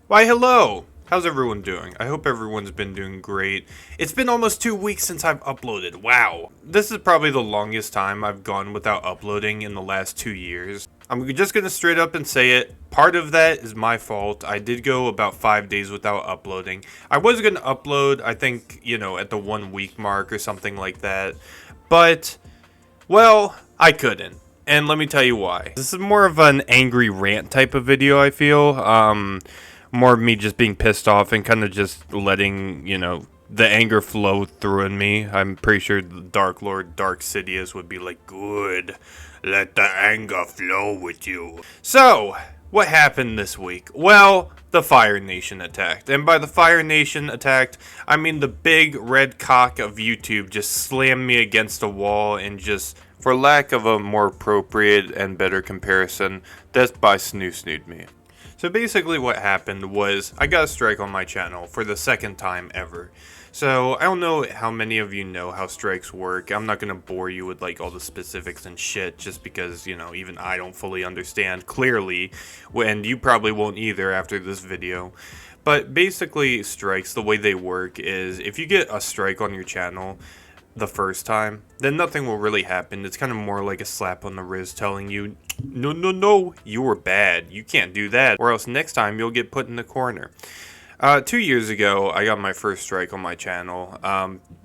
Why, hello! How's everyone doing? I hope everyone's been doing great. It's been almost 2 weeks since I've uploaded. Wow. This is probably the longest time I've gone without uploading in the last 2 years. I'm just gonna straight up and say it. Part of that is my fault. I did go about 5 days without uploading. I was gonna upload, I think, at the 1 week mark or something like that. But, well, I couldn't. And let me tell you why. This is more of an angry rant type of video, I feel. More of me just being pissed off and kind of just letting, the anger flow through in me. I'm pretty sure the Dark Lord Dark Sidious would be like, good, let the anger flow with you. So, what happened this week? Well, the Fire Nation attacked. And by the Fire Nation attacked, I mean the big red cock of YouTube just slammed me against a wall and just, for lack of a more appropriate and better comparison, Death by Snoo-Snood me. So basically what happened was I got a strike on my channel for the second time ever. So I don't know how many of you know how strikes work. I'm not going to bore you with like all the specifics and shit just because, even I don't fully understand clearly, and you probably won't either after this video. But basically strikes, the way they work is if you get a strike on your channel the first time, then nothing will really happen. It's kind of more like a slap on the wrist telling you, no, you were bad. You can't do that, or else next time you'll get put in the corner. 2 years ago, I got my first strike on my channel.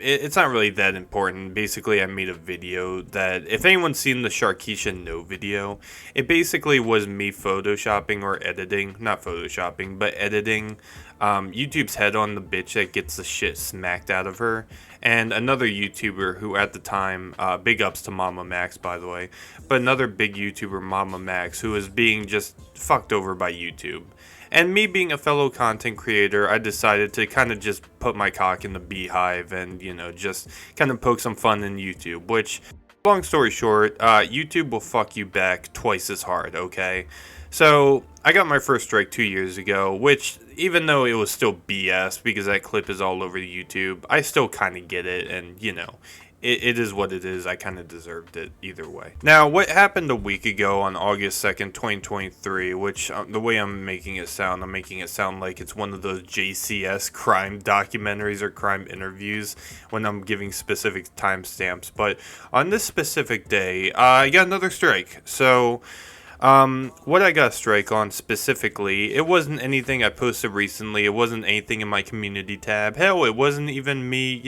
It's not really that important. Basically, I made a video that, if anyone's seen the Sharkeisha No video, it basically was me photoshopping or editing, not photoshopping, but editing YouTube's head on the bitch that gets the shit smacked out of her, and another YouTuber who at the time, big ups to Mama Max by the way, but another big YouTuber, Mama Max, who was being just fucked over by YouTube. And me being a fellow content creator, I decided to kind of just put my cock in the beehive and, just kind of poke some fun in YouTube, which, long story short, YouTube will fuck you back twice as hard, okay? So, I got my first strike 2 years ago, which, even though it was still BS, because that clip is all over YouTube, I still kind of get it, and, it is what it is. I kind of deserved it either way. Now, what happened a week ago on August 2nd, 2023, which the way I'm making it sound like it's one of those JCS crime documentaries or crime interviews when I'm giving specific timestamps. But on this specific day, I got another strike. So, what I got a strike on specifically, it wasn't anything I posted recently. It wasn't anything in my community tab. Hell, it wasn't even me,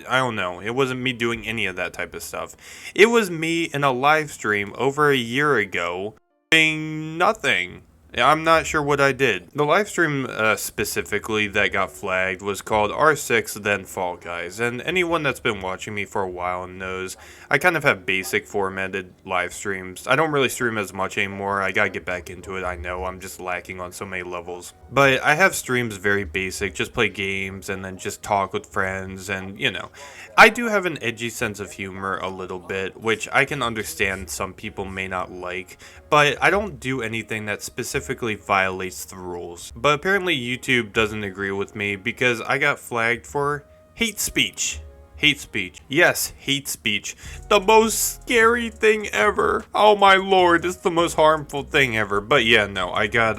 I don't know. It wasn't me doing any of that type of stuff. It was me in a live stream over a year ago doing nothing. I'm not sure what I did. The live stream specifically that got flagged was called R6 Then Fall Guys, and anyone that's been watching me for a while knows I kind of have basic formatted live streams. I don't really stream as much anymore. I gotta get back into it. I know I'm just lacking on so many levels. But I have streams very basic, just play games and then just talk with friends, and I do have an edgy sense of humor a little bit, which I can understand some people may not like, but I don't do anything that specifically violates the rules. But apparently YouTube doesn't agree with me because I got flagged for hate speech. Hate speech. Yes, hate speech. The most scary thing ever. Oh my lord, it's the most harmful thing ever. But yeah, no, I got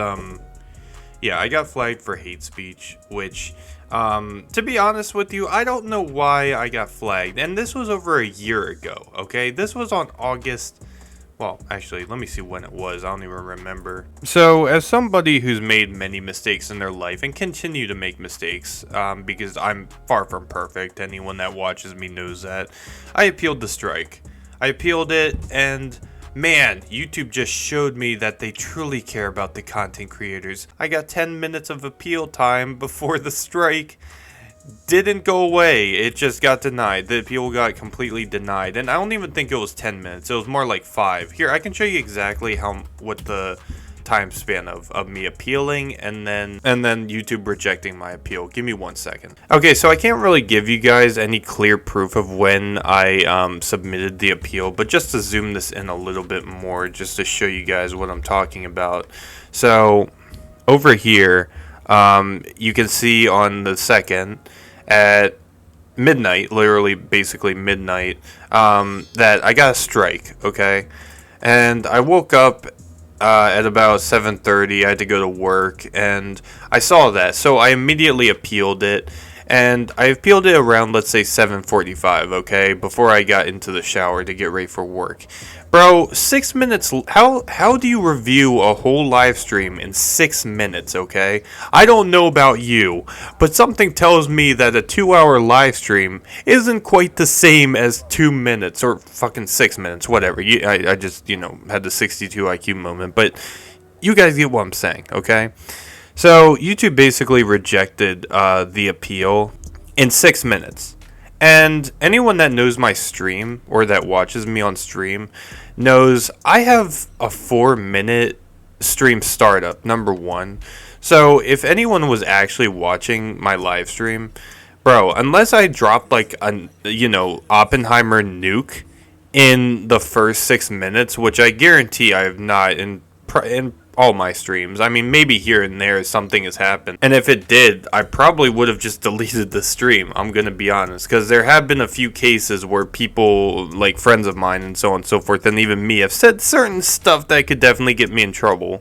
flagged for hate speech, which, to be honest with you, I don't know why I got flagged. And this was over a year ago, okay? This was on August. Well, actually, let me see when it was. I don't even remember. So, as somebody who's made many mistakes in their life and continue to make mistakes, because I'm far from perfect, anyone that watches me knows that, I appealed the strike. I appealed it, and man, YouTube just showed me that they truly care about the content creators. I got 10 minutes of appeal time before the strike didn't go away. It just got denied. The appeal got completely denied, and I don't even think it was 10 minutes. It was more like 5. Here, I can show you exactly what the time span of me appealing and then YouTube rejecting my appeal. Give me 1 second. Okay, so I can't really give you guys any clear proof of when I submitted the appeal, but just to zoom this in a little bit more, just to show you guys what I'm talking about. So over here, you can see on the 2nd at midnight, literally basically midnight, that I got a strike, okay? And I woke up at about 7:30. I had to go to work, and I saw that, so I immediately appealed it. And I appealed it around, let's say, 7:45, okay, before I got into the shower to get ready for work. Bro, 6 minutes, how do you review a whole live stream in 6 minutes, okay? I don't know about you, but something tells me that a 2-hour live stream isn't quite the same as 2 minutes, or fucking 6 minutes, whatever. I just, had the 62 IQ moment, but you guys get what I'm saying, okay? So, YouTube basically rejected the appeal in 6 minutes. And anyone that knows my stream, or that watches me on stream, knows I have a 4-minute stream startup, number one. So, if anyone was actually watching my live stream, bro, unless I dropped like a, Oppenheimer nuke in the first 6 minutes, which I guarantee I have not in all my streams. I mean, maybe here and there something has happened. And if it did, I probably would have just deleted the stream, I'm going to be honest. Because there have been a few cases where people, like friends of mine and so on and so forth, and even me, have said certain stuff that could definitely get me in trouble,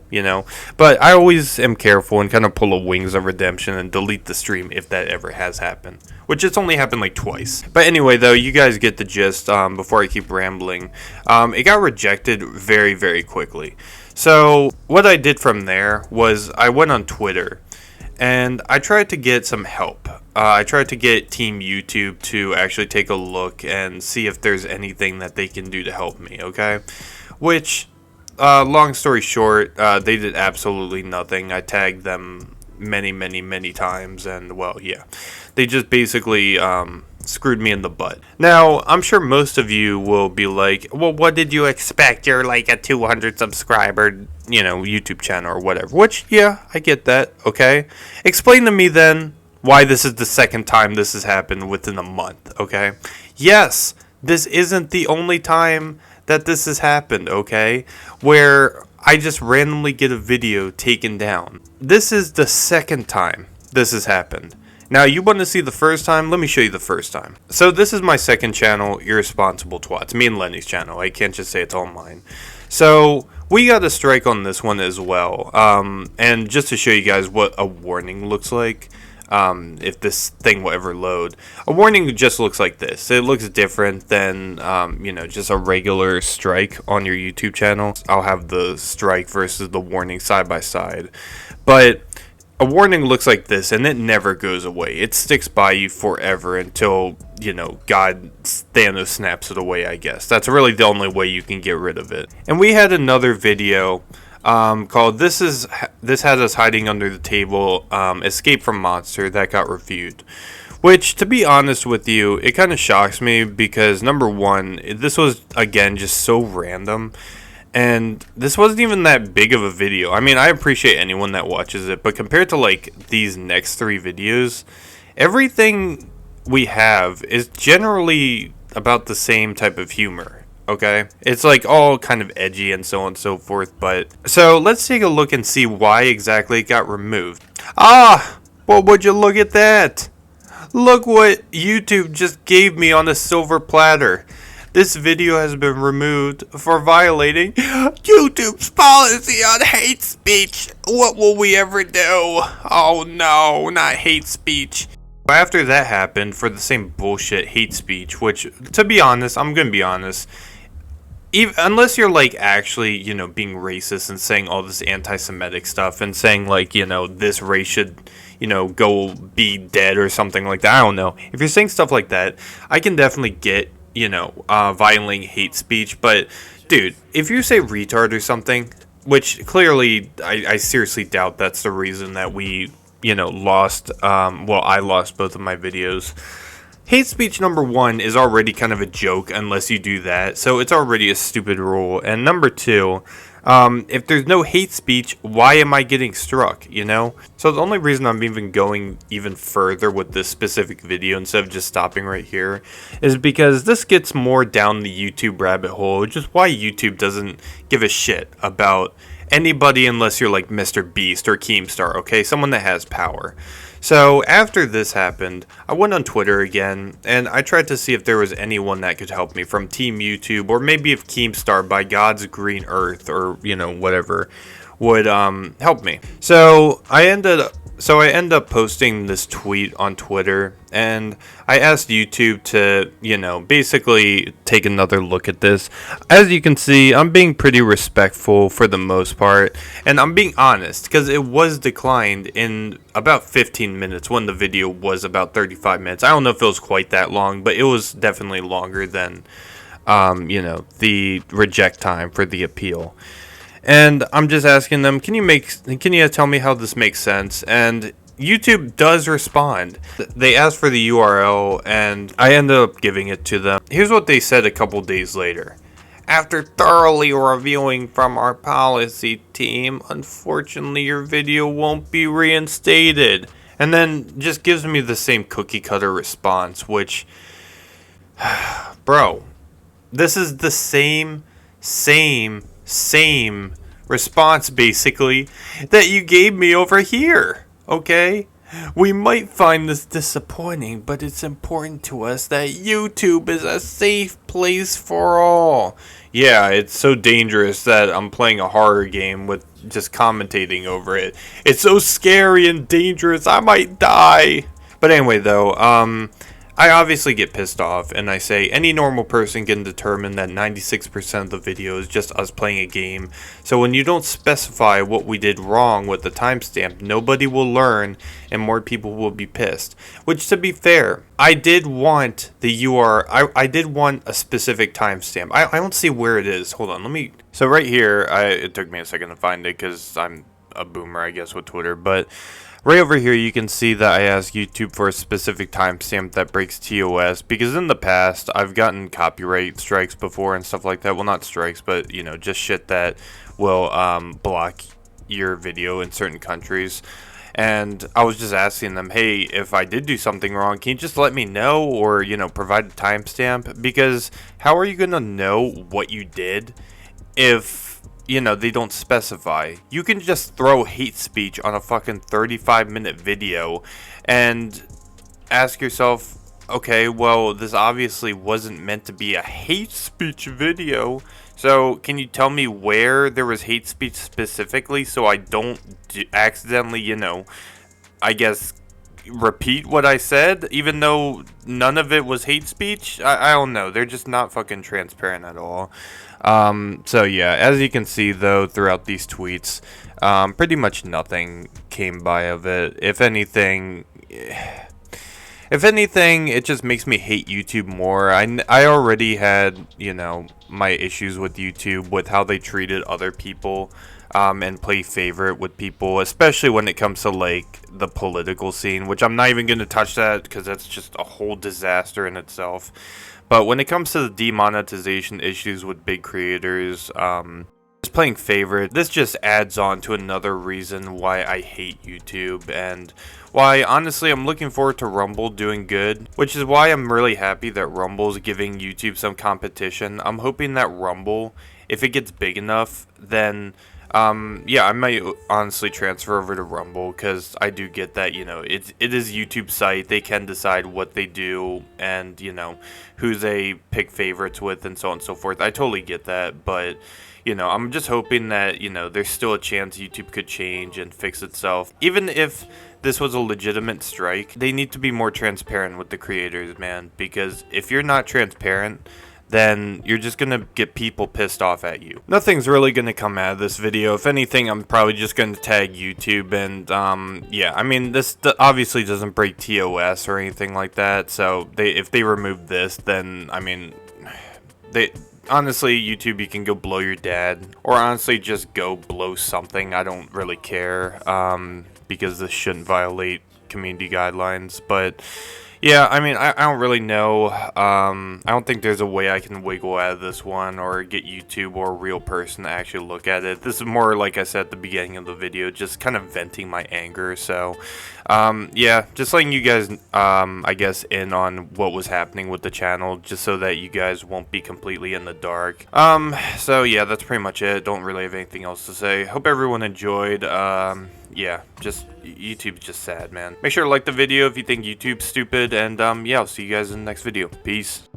But I always am careful and kind of pull a Wings of Redemption and delete the stream if that ever has happened. Which it's only happened like twice. But anyway, though, you guys get the gist before I keep rambling. It got rejected very, very quickly. So what I did from there was I went on Twitter and I tried to get some help. I tried to get Team YouTube to actually take a look and see if there's anything that they can do to help me, okay? Which, long story short, they did absolutely nothing. I tagged them many, many, many times, and, well, yeah. They just basically screwed me in the butt. Now, I'm sure most of you will be like, well, what did you expect? You're like a 200 subscriber, YouTube channel or whatever. Which, yeah, I get that, okay? Explain to me then why this is the second time this has happened within a month, okay? Yes, this isn't the only time that this has happened, okay? Where I just randomly get a video taken down. This is the second time this has happened. Now, you want to see the first time? Let me show you the first time. So, this is my second channel, Irresponsible Twats. Me and Lenny's channel. I can't just say it's all mine. So, we got a strike on this one as well. And just to show you guys what a warning looks like, if this thing will ever load. A warning just looks like this. It looks different than, just a regular strike on your YouTube channel. I'll have the strike versus the warning side by side. But a warning looks like this, and it never goes away. It sticks by you forever until, God Thanos snaps it away, I guess. That's really the only way you can get rid of it. And we had another video called This Has Us Hiding Under the Table, Escape from Monster, that got reviewed. Which, to be honest with you, it kind of shocks me because, number one, this was, again, just so random. And this wasn't even that big of a video. I mean, I appreciate anyone that watches it, but compared to, these next 3 videos, everything we have is generally about the same type of humor, okay? It's, all kind of edgy and so on and so forth, but... So, let's take a look and see why exactly it got removed. Ah! Well, would you look at that? Look what YouTube just gave me on a silver platter. This video has been removed for violating YouTube's policy on hate speech. What will we ever do? Oh no, not hate speech. After that happened, for the same bullshit hate speech, which, to be honest, I'm gonna be honest, unless you're actually, being racist and saying all this anti-Semitic stuff and saying this race should, go be dead or something like that, I don't know. If you're saying stuff like that, I can definitely get violating hate speech, but dude, if you say retard or something, which clearly I seriously doubt that's the reason that we lost, I lost both of my videos. Hate speech, number one, is already kind of a joke unless you do that, so it's already a stupid rule. And number two, if there's no hate speech, why am I getting struck, So the only reason I'm even going even further with this specific video instead of just stopping right here is because this gets more down the YouTube rabbit hole, which is why YouTube doesn't give a shit about anybody unless you're like Mr. Beast or Keemstar, okay? Someone that has power. So after this happened, I went on Twitter again, and I tried to see if there was anyone that could help me from Team YouTube, or maybe if Keemstar by God's Green Earth, or whatever, would help me. So I ended up posting this tweet on Twitter, and I asked YouTube to, basically take another look at this. As you can see, I'm being pretty respectful for the most part, and I'm being honest, because it was declined in about 15 minutes when the video was about 35 minutes. I don't know if it was quite that long, but it was definitely longer than, the reject time for the appeal. And I'm just asking them, can you tell me how this makes sense? And YouTube does respond. They asked for the URL, and I ended up giving it to them. Here's what they said a couple days later. After thoroughly reviewing from our policy team, unfortunately your video won't be reinstated. And then just gives me the same cookie cutter response, which, bro, this is the same response basically that you gave me over here, okay? We might find this disappointing, but it's important to us that YouTube is a safe place for all. Yeah, it's so dangerous that I'm playing a horror game with just commentating over it. It's so scary and dangerous, I might die. But anyway though, I obviously get pissed off, and I say any normal person can determine that 96% of the video is just us playing a game. So when you don't specify what we did wrong with the timestamp, nobody will learn, and more people will be pissed. Which, to be fair, I did want the URL. I did want a specific timestamp. I don't see where it is. Hold on, let me. So right here, it took me a second to find it because I'm a boomer, I guess, with Twitter, but. Right over here, you can see that I asked YouTube for a specific timestamp that breaks TOS, because in the past, I've gotten copyright strikes before and stuff like that. Well, not strikes, but, just shit that will block your video in certain countries. And I was just asking them, hey, if I did do something wrong, can you just let me know, or, provide a timestamp? Because how are you going to know what you did if they don't specify? You can just throw hate speech on a fucking 35-minute video and ask yourself, okay, well, this obviously wasn't meant to be a hate speech video. So can you tell me where there was hate speech specifically so I don't accidentally, I guess, repeat what I said, even though none of it was hate speech? I don't know. They're just not fucking transparent at all. So yeah, as you can see though, throughout these tweets, pretty much nothing came by of it. If anything, it just makes me hate YouTube more. I already had, my issues with YouTube with how they treated other people, and play favorite with people, especially when it comes to like the political scene, which I'm not even going to touch that because that's just a whole disaster in itself. But when it comes to the demonetization issues with big creators, just playing favorite, this just adds on to another reason why I hate YouTube, and why honestly I'm looking forward to Rumble doing good, which is why I'm really happy that Rumble's giving YouTube some competition. I'm hoping that Rumble, if it gets big enough, then yeah, I might honestly transfer over to Rumble, because I do get that, it is YouTube's site. They can decide what they do and, who they pick favorites with and so on and so forth. I totally get that, but, I'm just hoping that, there's still a chance YouTube could change and fix itself. Even if this was a legitimate strike, they need to be more transparent with the creators, man, because if you're not transparent, then you're just going to get people pissed off at you. Nothing's really going to come out of this video. If anything, I'm probably just going to tag YouTube, and yeah, I mean, this obviously doesn't break TOS or anything like that, so if they remove this, then, I mean, honestly, YouTube, you can go blow your dad, or honestly just go blow something. I don't really care, because this shouldn't violate community guidelines, but Yeah, I mean, I don't really know. I don't think there's a way I can wiggle out of this one or get YouTube or a real person to actually look at it. This is more, like I said at the beginning of the video, just kind of venting my anger. So, yeah, just letting you guys, I guess, in on what was happening with the channel, just so that you guys won't be completely in the dark. So yeah, that's pretty much it. Don't really have anything else to say. Hope everyone enjoyed. Yeah, just YouTube's just sad, man. Make sure to like the video if you think YouTube's stupid, and yeah, I'll see you guys in the next video. Peace.